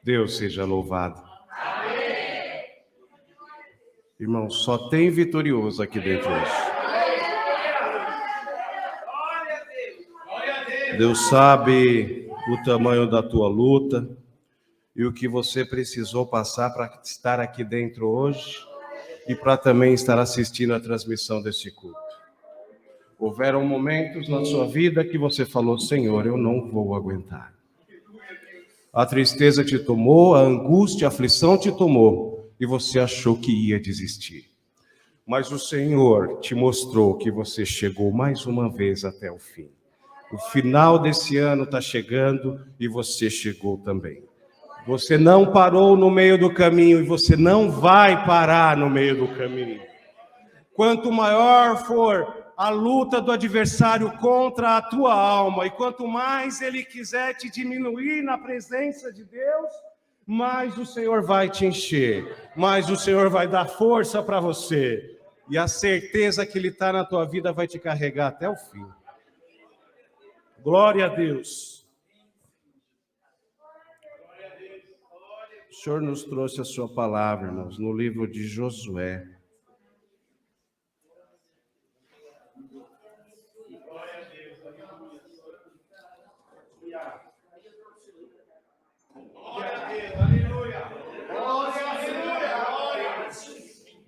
Deus seja louvado. Amém. Irmão, só tem vitorioso aqui dentro hoje. Deus sabe o tamanho da tua luta e o que você precisou passar para estar aqui dentro hoje e para também estar assistindo a transmissão desse culto. Houveram momentos na sua vida que você falou: Senhor, eu não vou aguentar. A tristeza te tomou, a angústia, a aflição te tomou e você achou que ia desistir. Mas o Senhor te mostrou que você chegou mais uma vez até o fim. O final desse ano está chegando e você chegou também. Você não parou no meio do caminho e você não vai parar no meio do caminho. Quanto maior for a luta do adversário contra a tua alma, e quanto mais ele quiser te diminuir na presença de Deus, mais o Senhor vai te encher, mais o Senhor vai dar força para você, e a certeza que ele está na tua vida vai te carregar até o fim. Glória a Deus. O Senhor nos trouxe a sua palavra, irmãos, no livro de Josué.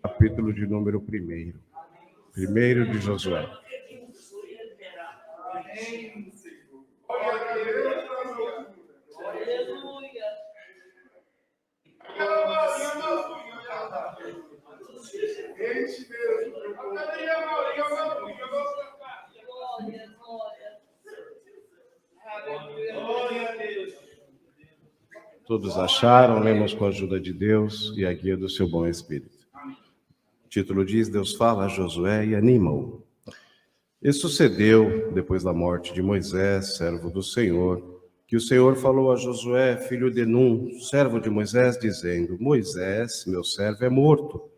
Capítulo de número 1. 1 de Josué. Todos acharam? Lemos com a ajuda de Deus e a guia do seu bom Espírito. O título diz: Deus fala a Josué e anima-o. E sucedeu, depois da morte de Moisés, servo do Senhor, que o Senhor falou a Josué, filho de Num, servo de Moisés, dizendo: Moisés, meu servo, é morto.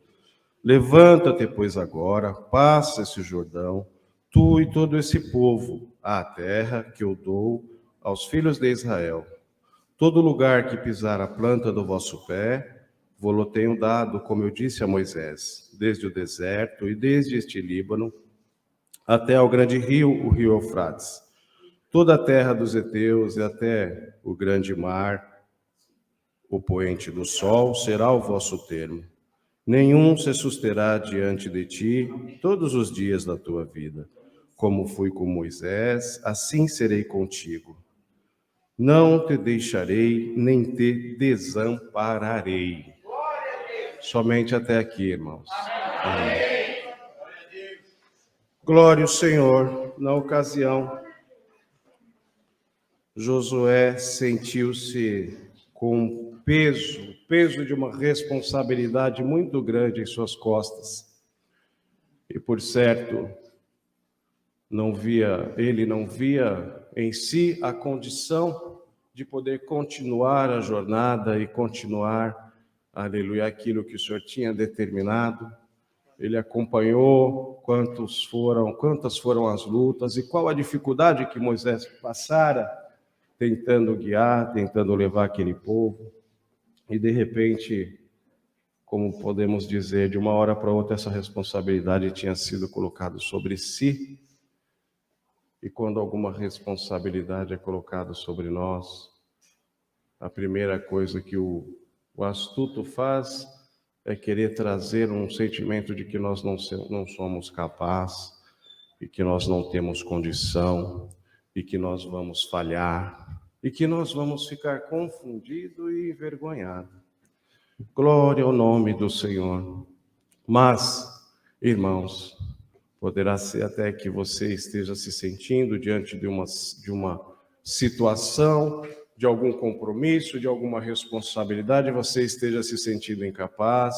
Levanta-te, pois, agora, passa esse Jordão, tu e todo esse povo, à terra que eu dou aos filhos de Israel. Todo lugar que pisar a planta do vosso pé, vou-lo tenho dado, como eu disse a Moisés, desde o deserto e desde este Líbano, até ao grande rio, o rio Eufrates. Toda a terra dos heteus e até o grande mar, o poente do sol, será o vosso termo. Nenhum se susterá diante de ti todos os dias da tua vida. Como fui com Moisés, assim serei contigo. Não te deixarei, nem te desampararei. Somente até aqui, irmãos. Amém. Glória ao Senhor. Na ocasião, Josué sentiu-se com o peso de uma responsabilidade muito grande em suas costas. E, por certo, ele não via em si a condição de poder continuar a jornada e continuar, aleluia, aquilo que o Senhor tinha determinado. Ele acompanhou quantas foram as lutas e qual a dificuldade que Moisés passara, tentando guiar, tentando levar aquele povo. E de repente, como podemos dizer, de uma hora para outra, essa responsabilidade tinha sido colocada sobre si. E quando alguma responsabilidade é colocada sobre nós, a primeira coisa que o astuto faz é querer trazer um sentimento de que nós não somos capazes, e que nós não temos condição, e que nós vamos falhar, e que nós vamos ficar confundidos e envergonhados. Glória ao nome do Senhor. Mas, irmãos, poderá ser até que você esteja se sentindo diante de uma situação, de algum compromisso, de alguma responsabilidade, você esteja se sentindo incapaz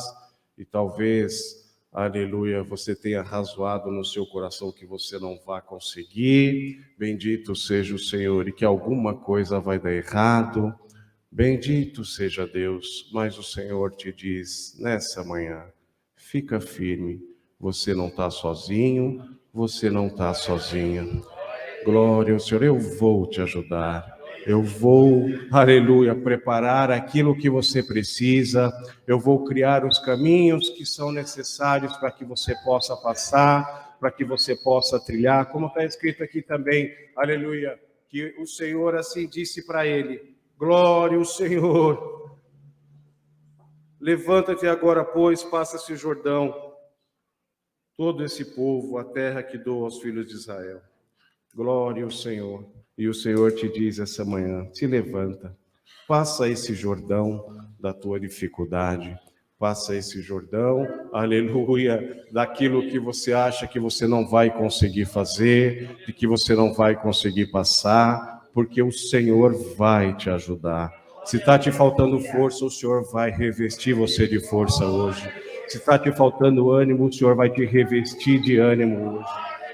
e talvez, aleluia, você tenha razoado no seu coração que você não vai conseguir. Bendito seja o Senhor, e que alguma coisa vai dar errado. Bendito seja Deus, mas o Senhor te diz nessa manhã: fica firme, você não está sozinho, você não está sozinha. Glória ao Senhor, eu vou te ajudar. Eu vou, aleluia, preparar aquilo que você precisa. Eu vou criar os caminhos que são necessários para que você possa passar, para que você possa trilhar. Como está escrito aqui também, aleluia, que o Senhor assim disse para ele: glória ao Senhor. Levanta-te agora, pois, passa-se o Jordão, todo esse povo, a terra que dou aos filhos de Israel. Glória ao Senhor. E o Senhor te diz essa manhã: se levanta, passa esse Jordão da tua dificuldade, passa esse Jordão, aleluia, daquilo que você acha que você não vai conseguir fazer, de que você não vai conseguir passar, porque o Senhor vai te ajudar. Se está te faltando força, o Senhor vai revestir você de força hoje. Se está te faltando ânimo, o Senhor vai te revestir de ânimo hoje.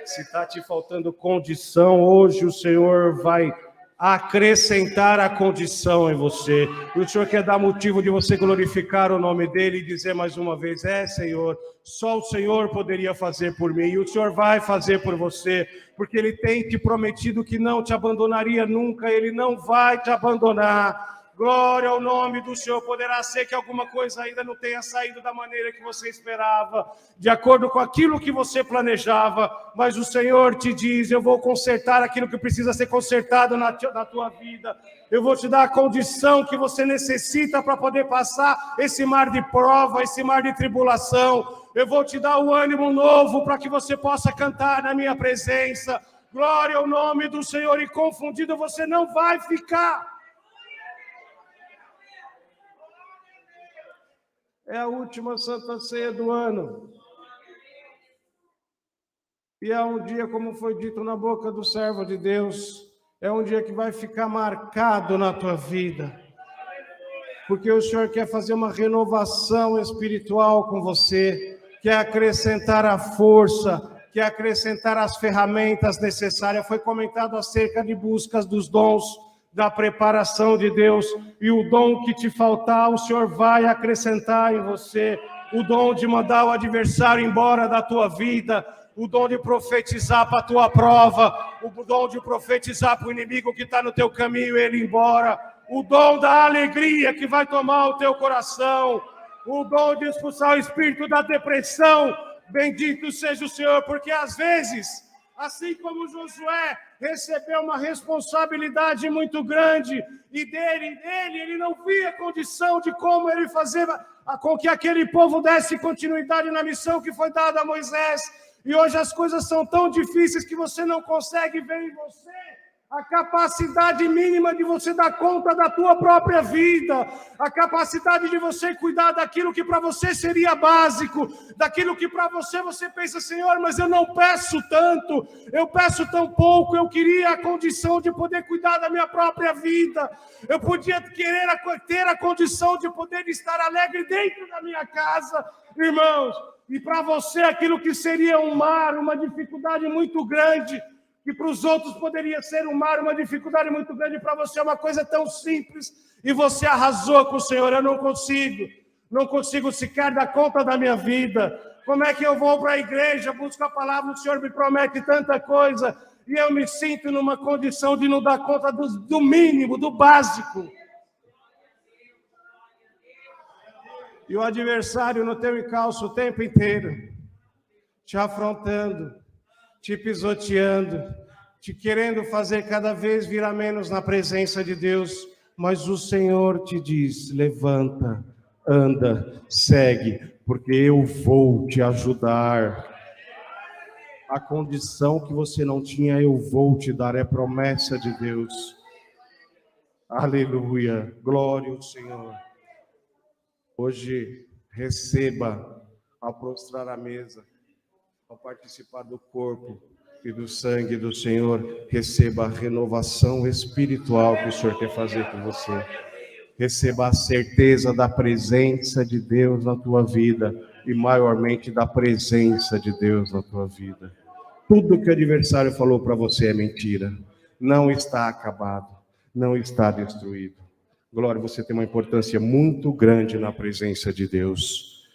Se está te faltando condição, hoje o Senhor vai acrescentar a condição em você. E o Senhor quer dar motivo de você glorificar o nome dEle e dizer mais uma vez: Senhor, só o Senhor poderia fazer por mim. E o Senhor vai fazer por você, porque Ele tem te prometido que não te abandonaria nunca. Ele não vai te abandonar. Glória ao nome do Senhor. Poderá ser que alguma coisa ainda não tenha saído da maneira que você esperava, de acordo com aquilo que você planejava, mas o Senhor te diz: eu vou consertar aquilo que precisa ser consertado na tua vida. Eu vou te dar a condição que você necessita para poder passar esse mar de prova, esse mar de tribulação. Eu vou te dar o ânimo novo para que você possa cantar na minha presença. Glória ao nome do Senhor. E confundido você não vai ficar. É a última Santa Ceia do ano. E é um dia, como foi dito na boca do servo de Deus, é um dia que vai ficar marcado na tua vida. Porque o Senhor quer fazer uma renovação espiritual com você, quer acrescentar a força, quer acrescentar as ferramentas necessárias. Foi comentado acerca de buscas dos dons, da preparação de Deus, e o dom que te faltar, o Senhor vai acrescentar em você. O dom de mandar o adversário embora da tua vida, o dom de profetizar para a tua prova, o dom de profetizar para o inimigo que está no teu caminho, ele ir embora, o dom da alegria que vai tomar o teu coração, o dom de expulsar o espírito da depressão. Bendito seja o Senhor, porque às vezes, assim como Josué recebeu uma responsabilidade muito grande, e dele ele não via condição de como ele fazer com que aquele povo desse continuidade na missão que foi dada a Moisés. E hoje as coisas são tão difíceis que você não consegue ver em você a capacidade mínima de você dar conta da tua própria vida, a capacidade de você cuidar daquilo que para você seria básico, daquilo que para você pensa: Senhor, mas eu não peço tanto, eu peço tão pouco, eu queria a condição de poder cuidar da minha própria vida, eu podia querer ter a condição de poder estar alegre dentro da minha casa, irmãos, e para você aquilo que seria um mar, uma dificuldade muito grande, que para os outros poderia ser um mar, uma dificuldade muito grande, para você é uma coisa tão simples, e você arrasou com o Senhor. Eu não consigo sequer dar conta da minha vida. Como é que eu vou para a igreja, busco a palavra, o Senhor me promete tanta coisa, e eu me sinto numa condição de não dar conta do mínimo, do básico. E o adversário no teu encalço o tempo inteiro, te afrontando, te pisoteando, te querendo fazer cada vez virar menos na presença de Deus. Mas o Senhor te diz: levanta, anda, segue, porque eu vou te ajudar. A condição que você não tinha, eu vou te dar, é promessa de Deus. Aleluia, glória ao Senhor. Hoje, receba, ao prostrar a mesa, ao participar do corpo e do sangue do Senhor, receba a renovação espiritual que o Senhor quer fazer com você. Receba a certeza da presença de Deus na tua vida, e maiormente da presença de Deus na tua vida. Tudo que o adversário falou para você é mentira. Não está acabado, não está destruído. Glória, você tem uma importância muito grande na presença de Deus.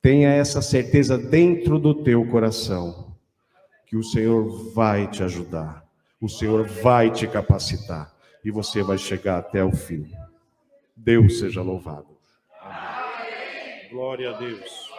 Tenha essa certeza dentro do teu coração, que o Senhor vai te ajudar, o Senhor vai te capacitar. e você vai chegar até o fim. Deus seja louvado. Amém. Glória a Deus.